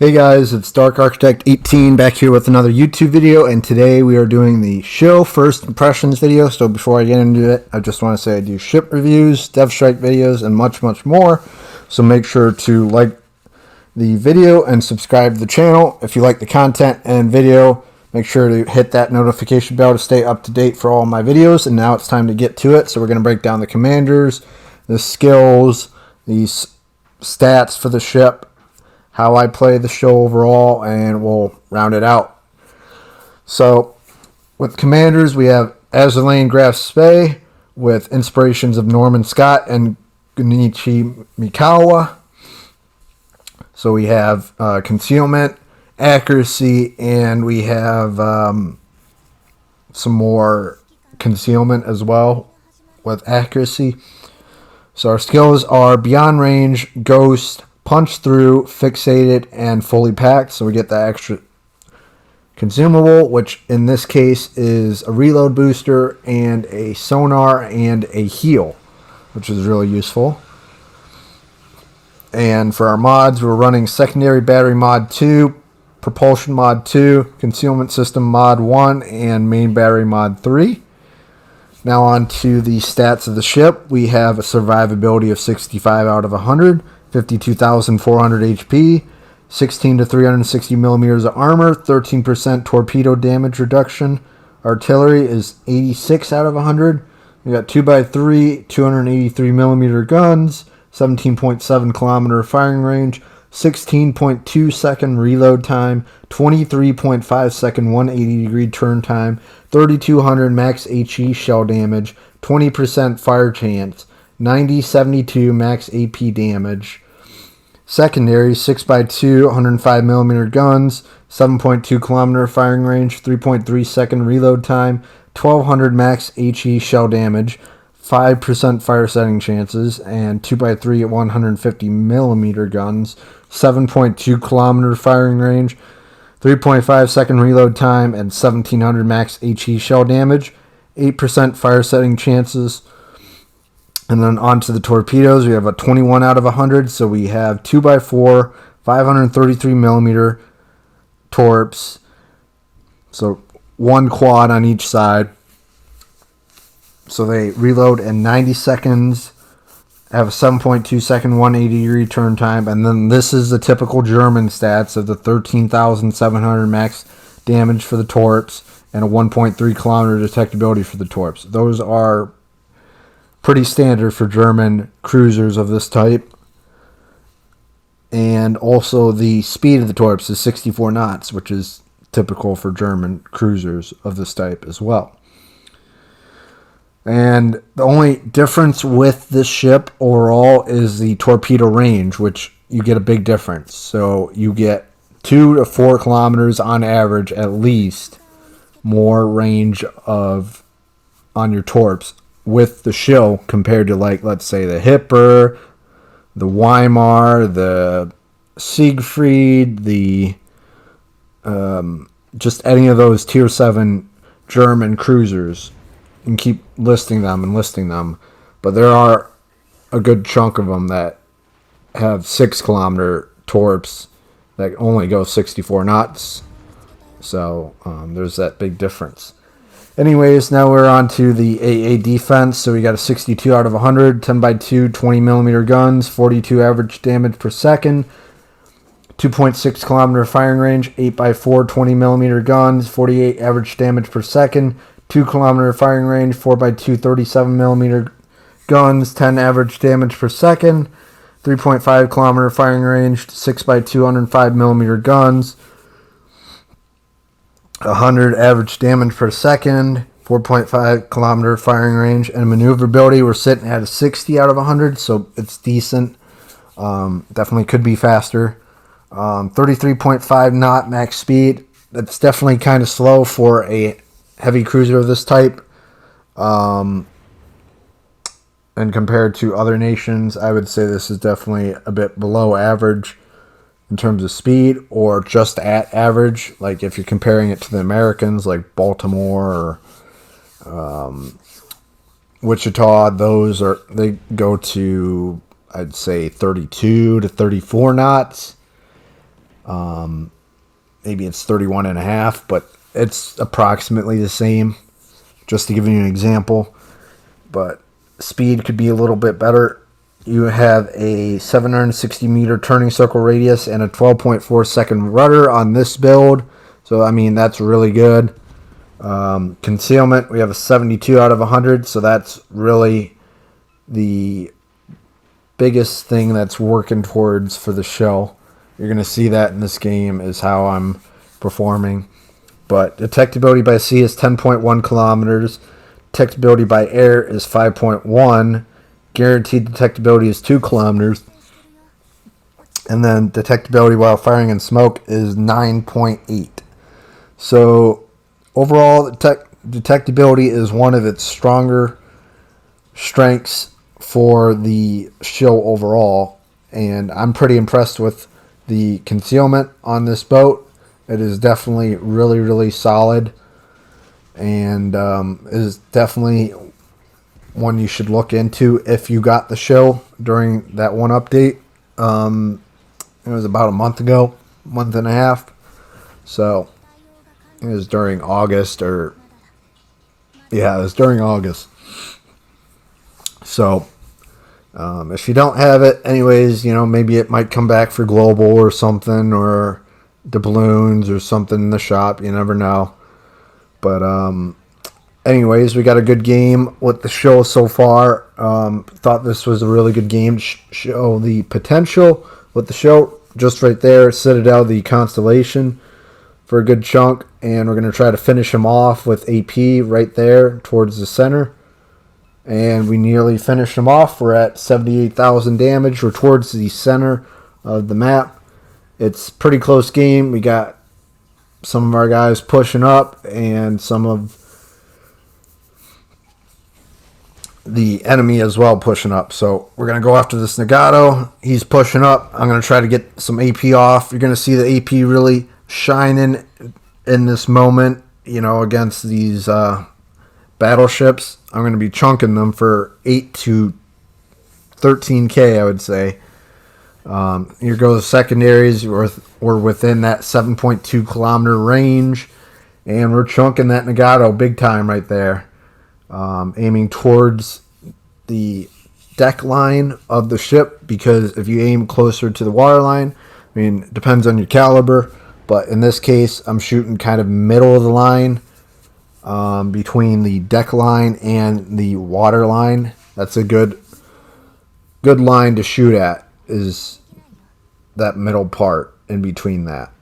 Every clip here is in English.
Hey guys, it's Dark Architect 18 back here with another YouTube video, and today we are doing the Schill first impressions video. So before I get into it, I just want to say I do ship reviews, dev strike videos, and much more. So make sure to like the video and subscribe to the channel. If you like the content and video, make sure to hit that notification bell to stay up to date for all my videos. And now it's time to get to it. So we're going to break down the commanders, the skills, the stats for the ship, how I play the show overall, and we'll round it out. So with commanders, we have Azerlane Graf Spee with inspirations of Norman Scott and Gunichi Mikawa. So we have concealment, accuracy, and we have some more concealment as well with accuracy. So our skills are Beyond Range, Ghost, Punch Through, Fixated, and Fully Packed. So we get that extra consumable, which in this case is a reload booster and a sonar and a heal, which is really useful. And for our mods, we're running Secondary Battery Mod 2, Propulsion Mod 2, Concealment System Mod 1, and Main Battery Mod 3. Now on to the stats of the ship. We have a survivability of 65 out of 100. 52,400 HP, 16 to 360 millimeters of armor, 13% torpedo damage reduction. Artillery is 86 out of 100. We got 2x3, 283 millimeter guns, 17.7 kilometer firing range, 16.2 second reload time, 23.5 second 180 degree turn time, 3200 max HE shell damage, 20% fire chance, 90-72 max AP damage. Secondary 6x2 105 millimeter guns, 7.2 kilometer firing range, 3.3 second reload time, 1200 max HE shell damage, 5% fire setting chances, and 2x3 at 150 millimeter guns, 7.2 kilometer firing range, 3.5 second reload time, and 1700 max HE shell damage, 8% fire setting chances. And then onto the torpedoes, we have a 21 out of 100. So we have 2x4, 533 millimeter torps. So one quad on each side. So they reload in 90 seconds, have a 7.2 second 180 degree turn time. And then this is the typical German stats of the 13,700 max damage for the torps and a 1.3 kilometer detectability for the torps. Those are pretty standard for German cruisers of this type. And also the speed of the torps is 64 knots, which is typical for German cruisers of this type as well. And the only difference with this ship overall is the torpedo range, which you get a big difference. So you get 2 to 4 kilometers on average at least more range of on your torps with the Schill compared to, like, let's say the Hipper, the Weimar, the Siegfried, the just any of those tier 7 German cruisers. You can keep listing them, but there are a good chunk of them that have 6 kilometer torps that only go 64 knots. So there's that big difference. Anyways, now we're on to the AA defense. So we got a 62 out of 100, 10x2, 20 millimeter guns, 42 average damage per second, 2.6 kilometer firing range, 8x4, 20 millimeter guns, 48 average damage per second, 2 kilometer firing range, 4x2, 37 millimeter guns, 10 average damage per second, 3.5 kilometer firing range, 6x2, 105 millimeter guns, 100 average damage per second, 4.5 kilometer firing range, and maneuverability, we're sitting at a 60 out of 100, so it's decent. Definitely could be faster. 33.5 knot max speed. That's definitely kind of slow for a heavy cruiser of this type. And compared to other nations, I would say this is definitely a bit below average in terms of speed, or just at average. Like if you're comparing it to the Americans, like Baltimore or Wichita, they go to, I'd say, 32 to 34 knots. Maybe it's 31.5, but it's approximately the same, just to give you an example. But speed could be a little bit better. You have a 760 meter turning circle radius and a 12.4 second rudder on this build. So, I mean, that's really good. Concealment, we have a 72 out of 100. So that's really the biggest thing that's working towards for the Schill. You're going to see that in this game is how I'm performing. But detectability by sea is 10.1 kilometers. Detectability by air is 5.1. Guaranteed detectability is 2 kilometers. And then detectability while firing in smoke is 9.8. So overall, detectability is one of its stronger strengths for the Schill overall. And I'm pretty impressed with the concealment on this boat. It is definitely really, really solid, and is definitely one you should look into if you got the Schill during that one update. It was about a month ago, month and a half. So it was during August, it was during August. So if you don't have it, anyways, maybe it might come back for global or something, or doubloons or something in the shop. You never know. But anyways, we got a good game with the Schill so far. Thought this was a really good game to show the potential with the Schill. Just right there, Citadel, the Constellation, for a good chunk. And we're going to try to finish him off with AP right there towards the center. And we nearly finished him off. We're at 78,000 damage. We're towards the center of the map. It's a pretty close game. We got some of our guys pushing up and some of the enemy as well pushing up. So we're going to go after this Nagato. He's pushing up. I'm going to try to get some AP off. You're going to see the AP really shining in this moment, against these battleships. I'm going to be chunking them for 8 to 13k, I would say. Here goes the secondaries. We're within that 7.2 kilometer range, and we're chunking that Nagato big time right there. Aiming towards the deck line of the ship, because if you aim closer to the water line, it depends on your caliber, but in this case, I'm shooting kind of middle of the line, between the deck line and the water line. That's a good line to shoot at, is that middle part in between that.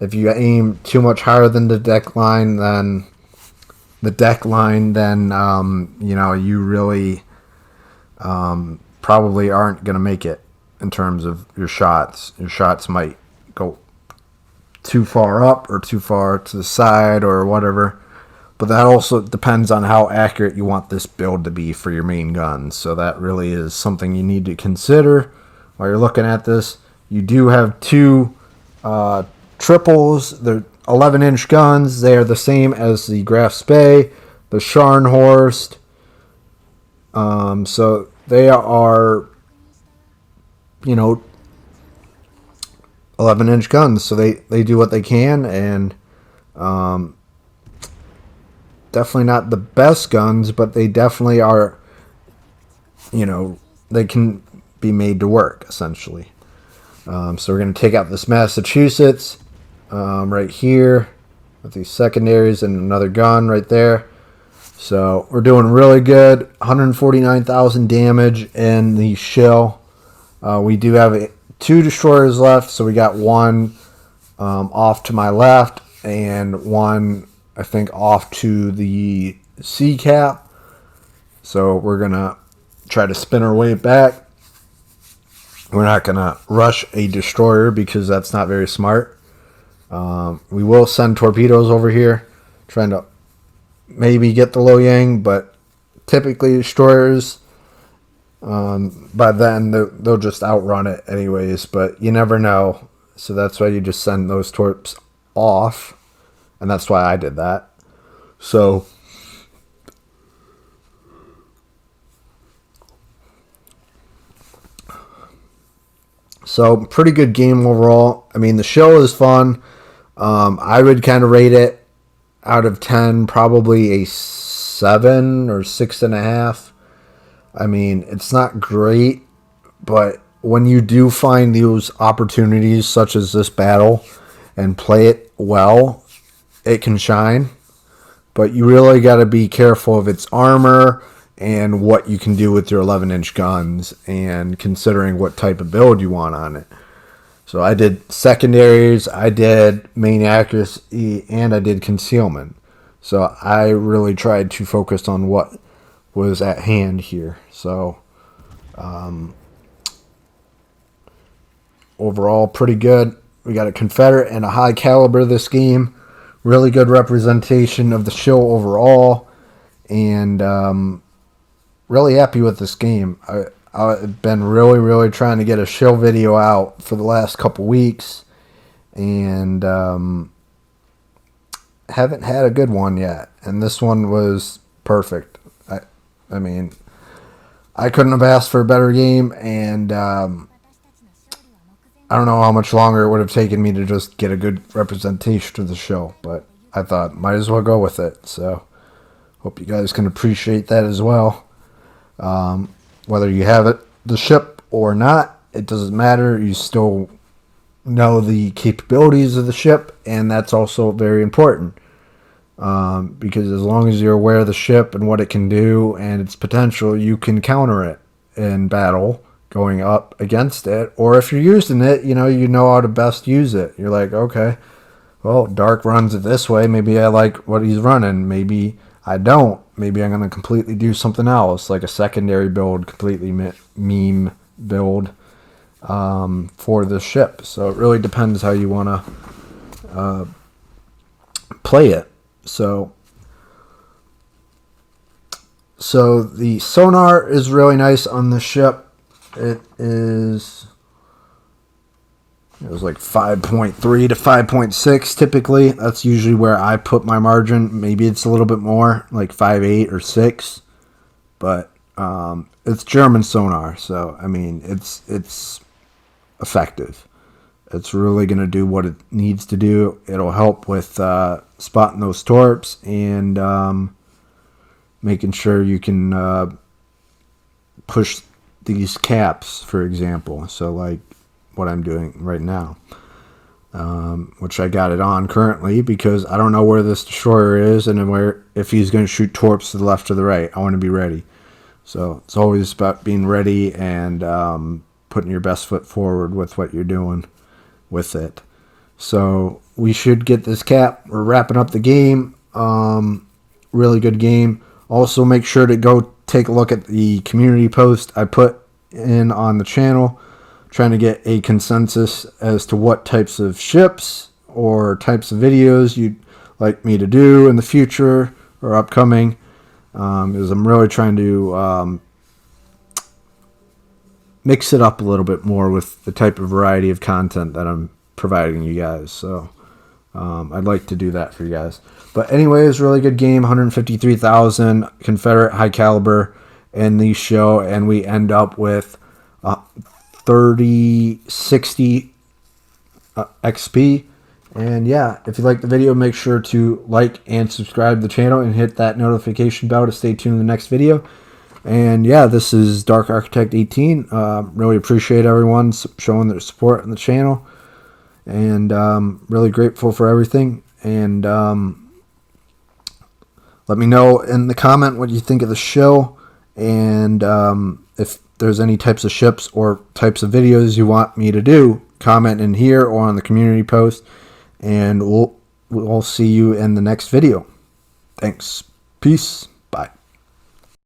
If you aim too much higher than the deck line, then you really probably aren't going to make it in terms of your shots. Your shots might go too far up or too far to the side or whatever. But that also depends on how accurate you want this build to be for your main guns. So that really is something you need to consider while you're looking at this. You do have two triples. They're 11-inch guns. They are the same as the Graf Spee, the Scharnhorst. So they are, 11-inch guns. So they do what they can, and definitely not the best guns, but they definitely are, they can be made to work, essentially. So we're going to take out this Massachusetts right here with these secondaries and another gun right there. So we're doing really good. 149,000 damage in the Schill. We do have 2 destroyers left, so we got one off to my left and one, I think, off to the sea cap. So we're going to try to spin our way back. We're not going to rush a destroyer because that's not very smart. We will send torpedoes over here, trying to maybe get the Lo Yang, but typically destroyers, by then they'll just outrun it anyways, but you never know. So that's why you just send those torps off, and that's why I did that. So So pretty good game overall. I mean, the show is fun. I would kind of rate it out of 10, probably a 7 or 6.5. I mean, it's not great, but when you do find those opportunities, such as this battle, and play it well, it can shine. But you really got to be careful of its armor and what you can do with your 11-inch guns, and considering what type of build you want on it. So I did secondaries, I did main accuracy, and I did concealment. So I really tried to focus on what was at hand here. So overall, pretty good. We got a Confederate and a high caliber this game. Really good representation of the show overall. And really happy with this game. I've been really trying to get a Schill video out for the last couple weeks, and haven't had a good one yet. And this one was perfect. I mean, I couldn't have asked for a better game, and I don't know how much longer it would have taken me to just get a good representation of the show, but I thought might as well go with it. So hope you guys can appreciate that as well. Whether you have it, the ship or not, it doesn't matter. You still know the capabilities of the ship, and that's also very important. Because as long as you're aware of the ship and what it can do and its potential, you can counter it in battle going up against it. Or if you're using it, you know how to best use it. You're like, okay, well, Dark runs it this way. Maybe I like what he's running. Maybe I don't. Maybe I'm going to completely do something else, like a secondary build, completely meme build for the ship. So it really depends how you want to play it. So the sonar is really nice on the ship. It was like 5.3 to 5.6 typically. That's usually where I put my margin. Maybe it's a little bit more, like 5.8 or 6. But it's German sonar, so I mean it's effective. It's really going to do what it needs to do. It'll help with spotting those torps and making sure you can push these caps, for example. So like what I'm doing right now, which I got it on currently because I don't know where this destroyer is and if he's going to shoot torps to the left or the right. I want to be ready. So it's always about being ready and putting your best foot forward with what you're doing with it. So we should get this cap. We're wrapping up the game. Really good game. Also make sure to go take a look at the community post I put in on the channel, trying to get a consensus as to what types of ships or types of videos you'd like me to do in the future or upcoming, because I'm really trying to mix it up a little bit more with the type of variety of content that I'm providing you guys. So I'd like to do that for you guys. But anyways, really good game. 153,000 Confederate high caliber in the show, and we end up with 3060 XP. And yeah, if you like the video, make sure to like and subscribe to the channel and hit that notification bell to stay tuned to the next video. And yeah, this is Dark Architect 18. Really appreciate everyone showing their support on the channel, and really grateful for everything. And let me know in the comment what you think of the show, and if there's any types of ships or types of videos you want me to do, comment in here or on the community post, and we'll see you in the next video. Thanks. Peace.